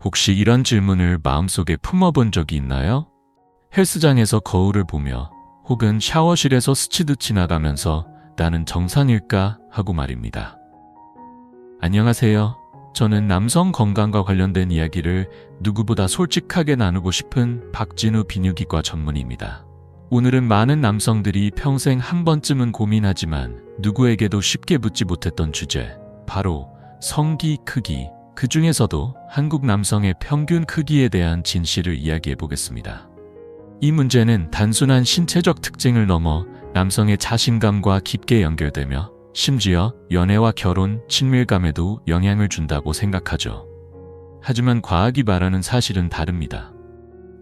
혹시 이런 질문을 마음속에 품어본 적이 있나요? 헬스장에서 거울을 보며 혹은 샤워실에서 스치듯 지나가면서 나는 정상일까 하고 말입니다. 안녕하세요. 저는 남성 건강과 관련된 이야기를 누구보다 솔직하게 나누고 싶은 박진우 비뇨기과 전문의입니다. 오늘은 많은 남성들이 평생 한 번쯤은 고민하지만 누구에게도 쉽게 묻지 못했던 주제, 바로 성기 크기, 그 중에서도 한국 남성의 평균 크기에 대한 진실을 이야기해 보겠습니다. 이 문제는 단순한 신체적 특징을 넘어 남성의 자신감과 깊게 연결되며 심지어 연애와 결혼, 친밀감에도 영향을 준다고 생각하죠. 하지만 과학이 말하는 사실은 다릅니다.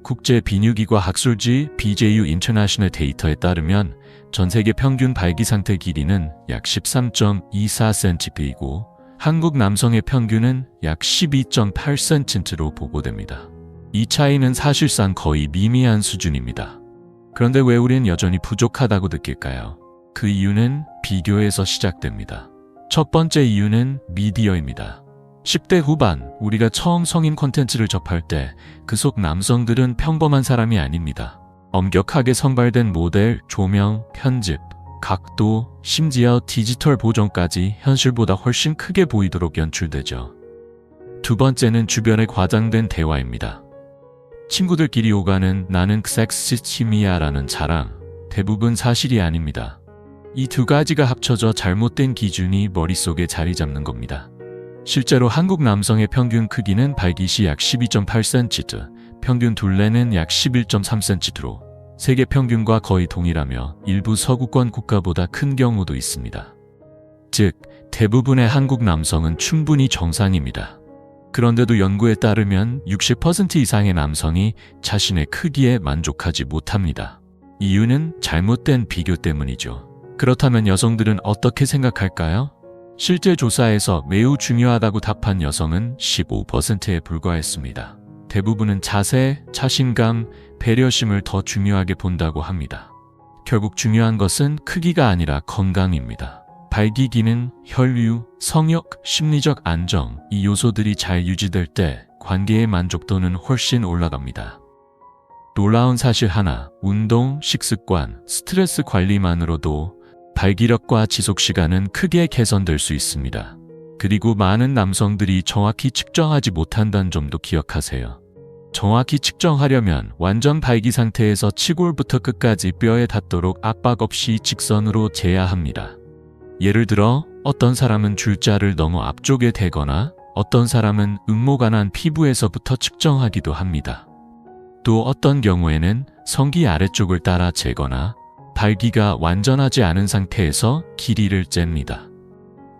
국제 비뇨기과 학술지 BJU 인터내셔널 데이터에 따르면 전 세계 평균 발기 상태 길이는 약 13.24cm이고 한국 남성의 평균은 약 12.8cm로 보고됩니다. 이 차이는 사실상 거의 미미한 수준입니다. 그런데 왜 우린 여전히 부족하다고 느낄까요? 그 이유는 비교에서 시작됩니다. 첫 번째 이유는 미디어입니다. 10대 후반, 우리가 처음 성인 콘텐츠를 접할 때 그 속 남성들은 평범한 사람이 아닙니다. 엄격하게 선발된 모델, 조명, 편집, 각도, 심지어 디지털 보정까지 현실보다 훨씬 크게 보이도록 연출되죠. 두 번째는 주변의 과장된 대화입니다. 친구들끼리 오가는 나는 섹시침이야라는 자랑, 대부분 사실이 아닙니다. 이 두 가지가 합쳐져 잘못된 기준이 머릿속에 자리 잡는 겁니다. 실제로 한국 남성의 평균 크기는 발기 시 약 12.8cm, 평균 둘레는 약 11.3cm로 세계 평균과 거의 동일하며 일부 서구권 국가보다 큰 경우도 있습니다. 즉, 대부분의 한국 남성은 충분히 정상입니다. 그런데도 연구에 따르면 60% 이상의 남성이 자신의 크기에 만족하지 못합니다. 이유는 잘못된 비교 때문이죠. 그렇다면 여성들은 어떻게 생각할까요? 실제 조사에서 매우 중요하다고 답한 여성은 15%에 불과했습니다. 대부분은 자세, 자신감, 배려심을 더 중요하게 본다고 합니다. 결국 중요한 것은 크기가 아니라 건강입니다. 발기 기능, 혈류, 성욕, 심리적 안정, 이 요소들이 잘 유지될 때 관계의 만족도는 훨씬 올라갑니다. 놀라운 사실 하나, 운동, 식습관, 스트레스 관리만으로도 발기력과 지속시간은 크게 개선될 수 있습니다. 그리고 많은 남성들이 정확히 측정하지 못한다는 점도 기억하세요. 정확히 측정하려면 완전 발기 상태에서 치골부터 끝까지 뼈에 닿도록 압박 없이 직선으로 재야 합니다. 예를 들어 어떤 사람은 줄자를 너무 앞쪽에 대거나 어떤 사람은 음모가 난 피부에서부터 측정하기도 합니다. 또 어떤 경우에는 성기 아래쪽을 따라 재거나 발기가 완전하지 않은 상태에서 길이를 잽니다.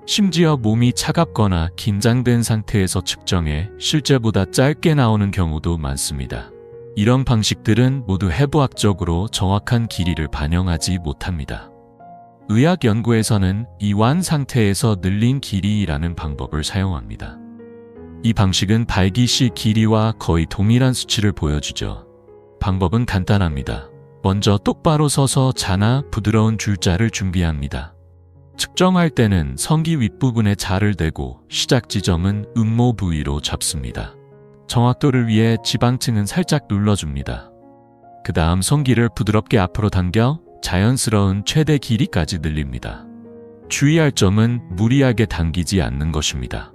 심지어 몸이 차갑거나 긴장된 상태에서 측정해 실제보다 짧게 나오는 경우도 많습니다. 이런 방식들은 모두 해부학적으로 정확한 길이를 반영하지 못합니다. 의학 연구에서는 이완 상태에서 늘린 길이라는 방법을 사용합니다. 이 방식은 발기 시 길이와 거의 동일한 수치를 보여주죠. 방법은 간단합니다. 먼저 똑바로 서서 자나 부드러운 줄자를 준비합니다. 측정할 때는 성기 윗부분에 자를 대고 시작 지점은 음모 부위로 잡습니다. 정확도를 위해 지방층은 살짝 눌러줍니다. 그 다음 성기를 부드럽게 앞으로 당겨 자연스러운 최대 길이까지 늘립니다. 주의할 점은 무리하게 당기지 않는 것입니다.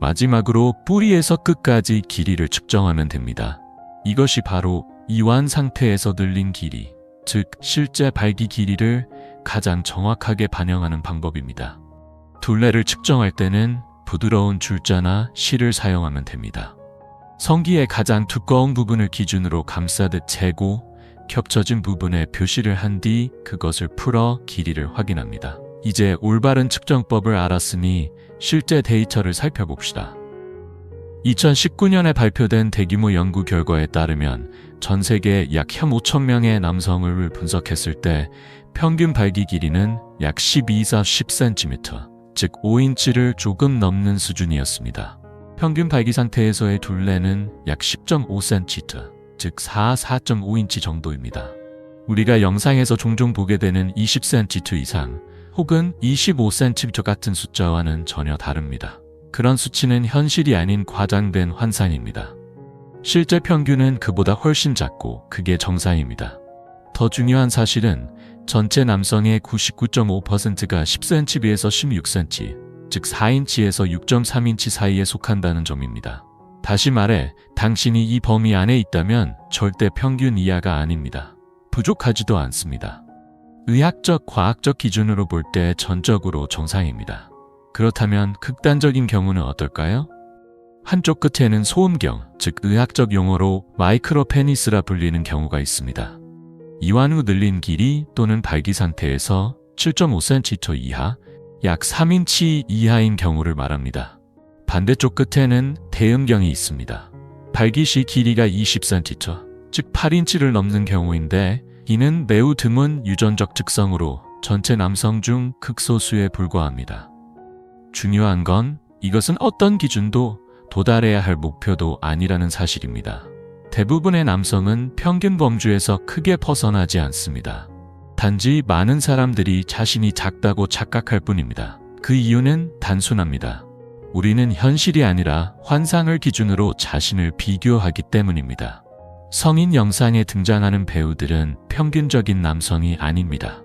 마지막으로 뿌리에서 끝까지 길이를 측정하면 됩니다. 이것이 바로 이완 상태에서 늘린 길이, 즉 실제 발기 길이를 가장 정확하게 반영하는 방법입니다. 둘레를 측정할 때는 부드러운 줄자나 실을 사용하면 됩니다. 성기의 가장 두꺼운 부분을 기준으로 감싸듯 재고 겹쳐진 부분에 표시를 한 뒤 그것을 풀어 길이를 확인합니다. 이제 올바른 측정법을 알았으니 실제 데이터를 살펴봅시다. 2019년에 발표된 대규모 연구 결과에 따르면 전 세계 약 15,000명의 남성을 분석했을 때 평균 발기 길이는 약 12-10cm, 즉 5인치를 조금 넘는 수준이었습니다. 평균 발기 상태에서의 둘레는 약 10.5cm, 즉 4.5인치 정도입니다. 우리가 영상에서 종종 보게 되는 20cm 이상 혹은 25cm 같은 숫자와는 전혀 다릅니다. 그런 수치는 현실이 아닌 과장된 환상입니다. 실제 평균은 그보다 훨씬 작고 그게 정상입니다. 더 중요한 사실은 전체 남성의 99.5%가 10cm 비해서 16cm, 즉 4인치에서 6.3인치 사이에 속한다는 점입니다. 다시 말해 당신이 이 범위 안에 있다면 절대 평균 이하가 아닙니다. 부족하지도 않습니다. 의학적, 과학적 기준으로 볼 때 전적으로 정상입니다. 그렇다면 극단적인 경우는 어떨까요? 한쪽 끝에는 소음경, 즉 의학적 용어로 마이크로페니스라 불리는 경우가 있습니다. 이완 후 늘린 길이 또는 발기 상태에서 7.5cm 이하, 약 3인치 이하인 경우를 말합니다. 반대쪽 끝에는 대음경이 있습니다. 발기 시 길이가 20cm, 즉 8인치를 넘는 경우인데 이는 매우 드문 유전적 특성으로 전체 남성 중 극소수에 불과합니다. 중요한 건 이것은 어떤 기준도 도달해야 할 목표도 아니라는 사실입니다. 대부분의 남성은 평균 범주에서 크게 벗어나지 않습니다. 단지 많은 사람들이 자신이 작다고 착각할 뿐입니다. 그 이유는 단순합니다. 우리는 현실이 아니라 환상을 기준으로 자신을 비교하기 때문입니다. 성인 영상에 등장하는 배우들은 평균적인 남성이 아닙니다.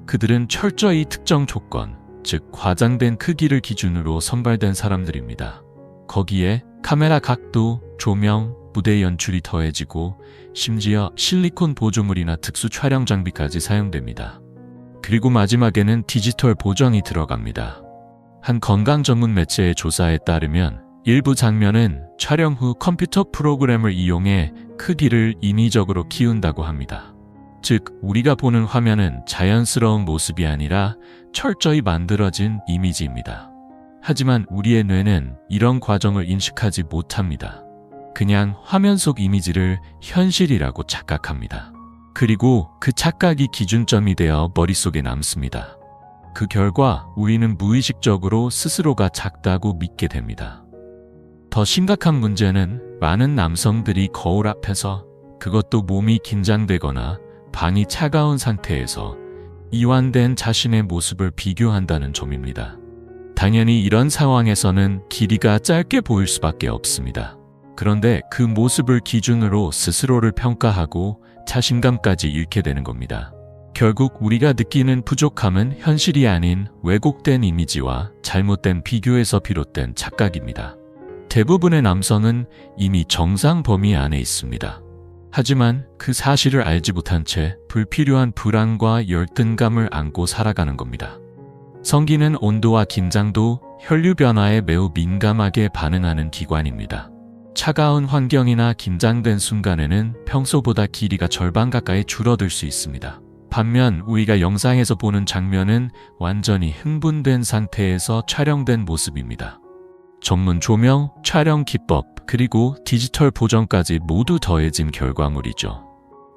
그들은 철저히 특정 조건, 즉 과장된 크기를 기준으로 선발된 사람들입니다. 거기에 카메라 각도, 조명, 무대 연출이 더해지고 심지어 실리콘 보조물이나 특수 촬영 장비까지 사용됩니다. 그리고 마지막에는 디지털 보정이 들어갑니다. 한 건강 전문 매체의 조사에 따르면 일부 장면은 촬영 후 컴퓨터 프로그램을 이용해 크기를 인위적으로 키운다고 합니다. 즉, 우리가 보는 화면은 자연스러운 모습이 아니라 철저히 만들어진 이미지입니다. 하지만 우리의 뇌는 이런 과정을 인식하지 못합니다. 그냥 화면 속 이미지를 현실이라고 착각합니다. 그리고 그 착각이 기준점이 되어 머릿속에 남습니다. 그 결과 우리는 무의식적으로 스스로가 작다고 믿게 됩니다. 더 심각한 문제는 많은 남성들이 거울 앞에서, 그것도 몸이 긴장되거나 방이 차가운 상태에서 이완된 자신의 모습을 비교한다는 점입니다. 당연히 이런 상황에서는 길이가 짧게 보일 수밖에 없습니다. 그런데 그 모습을 기준으로 스스로를 평가하고 자신감까지 잃게 되는 겁니다. 결국 우리가 느끼는 부족함은 현실이 아닌 왜곡된 이미지와 잘못된 비교에서 비롯된 착각입니다. 대부분의 남성은 이미 정상 범위 안에 있습니다. 하지만 그 사실을 알지 못한 채 불필요한 불안과 열등감을 안고 살아가는 겁니다. 성기는 온도와 긴장도, 혈류 변화에 매우 민감하게 반응하는 기관입니다. 차가운 환경이나 긴장된 순간에는 평소보다 길이가 절반 가까이 줄어들 수 있습니다. 반면 우리가 영상에서 보는 장면은 완전히 흥분된 상태에서 촬영된 모습입니다. 전문 조명, 촬영 기법, 그리고 디지털 보정까지 모두 더해진 결과물이죠.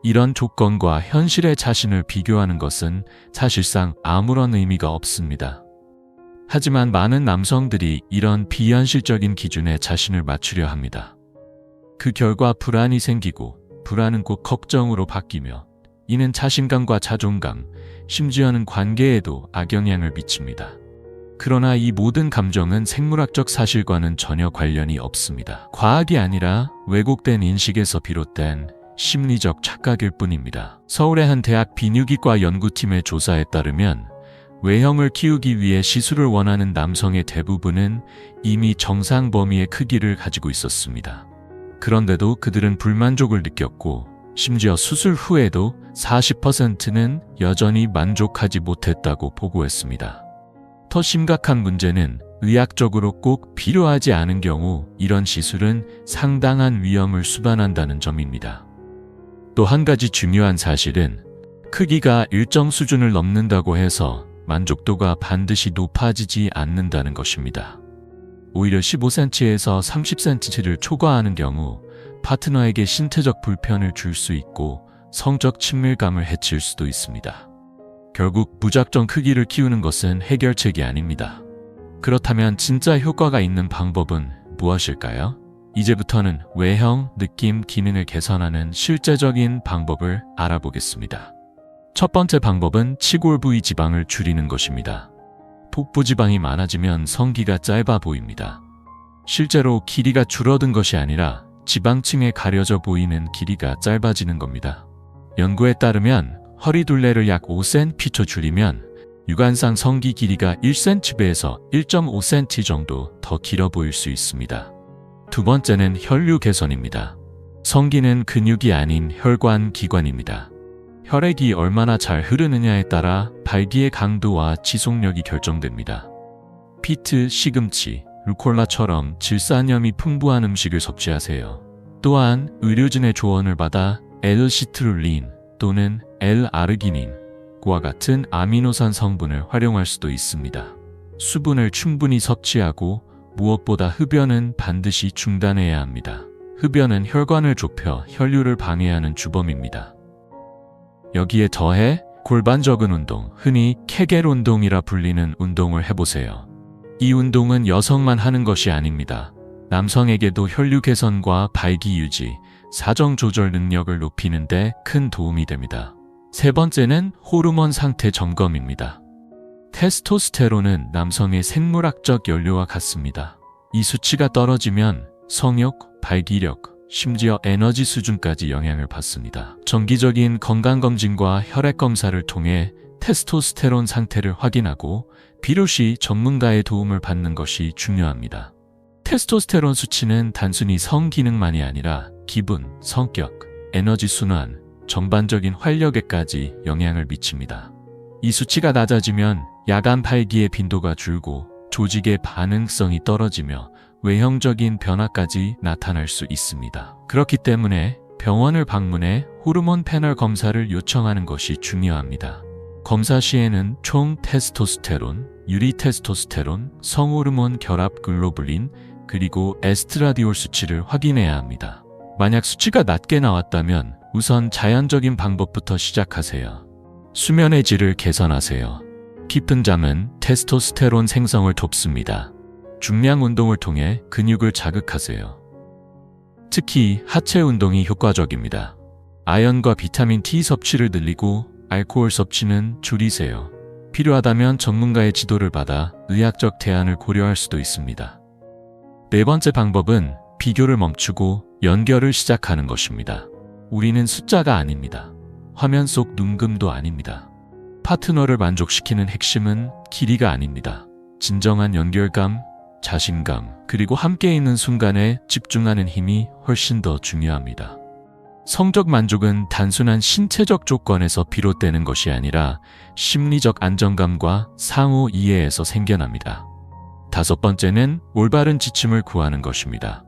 이런 조건과 현실의 자신을 비교하는 것은 사실상 아무런 의미가 없습니다. 하지만 많은 남성들이 이런 비현실적인 기준에 자신을 맞추려 합니다. 그 결과 불안이 생기고 불안은 곧 걱정으로 바뀌며 이는 자신감과 자존감, 심지어는 관계에도 악영향을 미칩니다. 그러나 이 모든 감정은 생물학적 사실과는 전혀 관련이 없습니다. 과학이 아니라 왜곡된 인식에서 비롯된 심리적 착각일 뿐입니다. 서울의 한 대학 비뇨기과 연구팀의 조사에 따르면 외형을 키우기 위해 시술을 원하는 남성의 대부분은 이미 정상 범위의 크기를 가지고 있었습니다. 그런데도 그들은 불만족을 느꼈고 심지어 수술 후에도 40%는 여전히 만족하지 못했다고 보고했습니다. 더 심각한 문제는 의학적으로 꼭 필요하지 않은 경우 이런 시술은 상당한 위험을 수반한다는 점입니다. 또 한 가지 중요한 사실은 크기가 일정 수준을 넘는다고 해서 만족도가 반드시 높아지지 않는다는 것입니다. 오히려 15cm에서 30cm를 초과하는 경우 파트너에게 신체적 불편을 줄 수 있고 성적 친밀감을 해칠 수도 있습니다. 결국 무작정 크기를 키우는 것은 해결책이 아닙니다. 그렇다면 진짜 효과가 있는 방법은 무엇일까요? 이제부터는 외형, 느낌, 기능을 개선하는 실제적인 방법을 알아보겠습니다. 첫 번째 방법은 치골 부위 지방을 줄이는 것입니다. 복부지방이 많아지면 성기가 짧아 보입니다. 실제로 길이가 줄어든 것이 아니라 지방층에 가려져 보이는 길이가 짧아지는 겁니다. 연구에 따르면 허리 둘레를 약 5cm 줄이면 육안상 성기 길이가 1cm에서 1.5cm 정도 더 길어 보일 수 있습니다. 두 번째는 혈류 개선입니다. 성기는 근육이 아닌 혈관 기관입니다. 혈액이 얼마나 잘 흐르느냐에 따라 발기의 강도와 지속력이 결정됩니다. 피트, 시금치, 루콜라처럼 질산염이 풍부한 음식을 섭취하세요. 또한 의료진의 조언을 받아 L-시트룰린 또는 L-아르기닌과 같은 아미노산 성분을 활용할 수도 있습니다. 수분을 충분히 섭취하고 무엇보다 흡연은 반드시 중단해야 합니다. 흡연은 혈관을 좁혀 혈류를 방해하는 주범입니다. 여기에 더해 골반적은 운동, 흔히 케겔 운동이라 불리는 운동을 해보세요. 이 운동은 여성만 하는 것이 아닙니다. 남성에게도 혈류 개선과 발기 유지, 사정 조절 능력을 높이는 데 큰 도움이 됩니다. 세 번째는 호르몬 상태 점검입니다. 테스토스테론은 남성의 생물학적 연료와 같습니다. 이 수치가 떨어지면 성욕, 발기력, 심지어 에너지 수준까지 영향을 받습니다. 정기적인 건강검진과 혈액검사를 통해 테스토스테론 상태를 확인하고 필요시 전문가의 도움을 받는 것이 중요합니다. 테스토스테론 수치는 단순히 성기능만이 아니라 기분, 성격, 에너지 순환, 전반적인 활력에까지 영향을 미칩니다. 이 수치가 낮아지면 야간 발기의 빈도가 줄고 조직의 반응성이 떨어지며 외형적인 변화까지 나타날 수 있습니다. 그렇기 때문에 병원을 방문해 호르몬 패널 검사를 요청하는 것이 중요합니다. 검사 시에는 총 테스토스테론, 유리 테스토스테론, 성호르몬 결합 글로불린, 그리고 에스트라디올 수치를 확인해야 합니다. 만약 수치가 낮게 나왔다면 우선 자연적인 방법부터 시작하세요. 수면의 질을 개선하세요. 깊은 잠은 테스토스테론 생성을 돕습니다. 중량 운동을 통해 근육을 자극하세요. 특히 하체 운동이 효과적입니다. 아연과 비타민 T 섭취를 늘리고 알코올 섭취는 줄이세요. 필요하다면 전문가의 지도를 받아 의학적 대안을 고려할 수도 있습니다. 네 번째 방법은 비교를 멈추고 연결을 시작하는 것입니다. 우리는 숫자가 아닙니다. 화면 속 눈금도 아닙니다. 파트너를 만족시키는 핵심은 길이가 아닙니다. 진정한 연결감, 자신감, 그리고 함께 있는 순간에 집중하는 힘이 훨씬 더 중요합니다. 성적 만족은 단순한 신체적 조건에서 비롯되는 것이 아니라 심리적 안정감과 상호 이해에서 생겨납니다. 다섯 번째는 올바른 지침을 구하는 것입니다.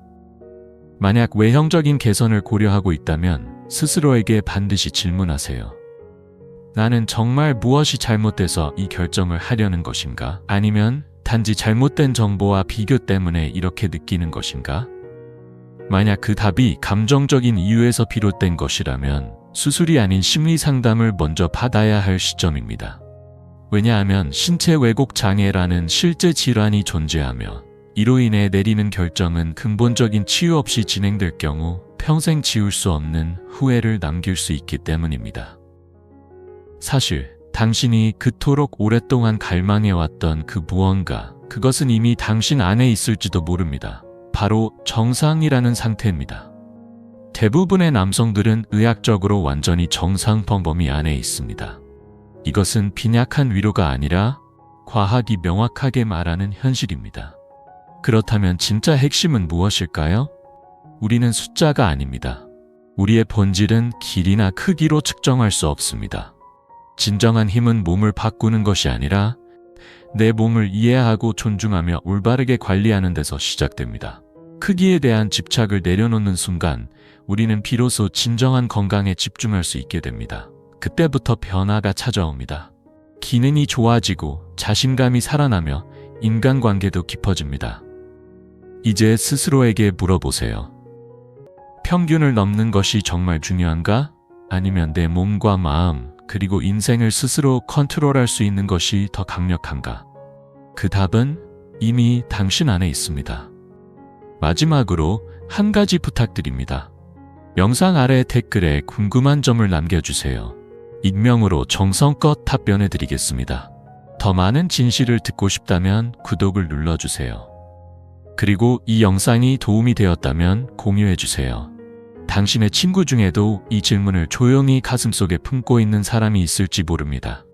만약 외형적인 개선을 고려하고 있다면 스스로에게 반드시 질문하세요. 나는 정말 무엇이 잘못돼서 이 결정을 하려는 것인가? 아니면 단지 잘못된 정보와 비교 때문에 이렇게 느끼는 것인가? 만약 그 답이 감정적인 이유에서 비롯된 것이라면 수술이 아닌 심리 상담을 먼저 받아야 할 시점입니다. 왜냐하면 신체 왜곡 장애라는 실제 질환이 존재하며 이로 인해 내리는 결정은 근본적인 치유 없이 진행될 경우 평생 지울 수 없는 후회를 남길 수 있기 때문입니다. 사실 당신이 그토록 오랫동안 갈망해왔던 그 무언가, 그것은 이미 당신 안에 있을지도 모릅니다. 바로 정상이라는 상태입니다. 대부분의 남성들은 의학적으로 완전히 정상 범위 안에 있습니다. 이것은 빈약한 위로가 아니라 과학이 명확하게 말하는 현실입니다. 그렇다면 진짜 핵심은 무엇일까요? 우리는 숫자가 아닙니다. 우리의 본질은 길이나 크기로 측정할 수 없습니다. 진정한 힘은 몸을 바꾸는 것이 아니라 내 몸을 이해하고 존중하며 올바르게 관리하는 데서 시작됩니다. 크기에 대한 집착을 내려놓는 순간 우리는 비로소 진정한 건강에 집중할 수 있게 됩니다. 그때부터 변화가 찾아옵니다. 기능이 좋아지고 자신감이 살아나며 인간관계도 깊어집니다. 이제 스스로에게 물어보세요. 평균을 넘는 것이 정말 중요한가? 아니면 내 몸과 마음, 그리고 인생을 스스로 컨트롤할 수 있는 것이 더 강력한가? 그 답은 이미 당신 안에 있습니다. 마지막으로 한 가지 부탁드립니다. 영상 아래 댓글에 궁금한 점을 남겨주세요. 익명으로 정성껏 답변해 드리겠습니다. 더 많은 진실을 듣고 싶다면 구독을 눌러주세요. 그리고 이 영상이 도움이 되었다면 공유해주세요. 당신의 친구 중에도 이 질문을 조용히 가슴속에 품고 있는 사람이 있을지 모릅니다.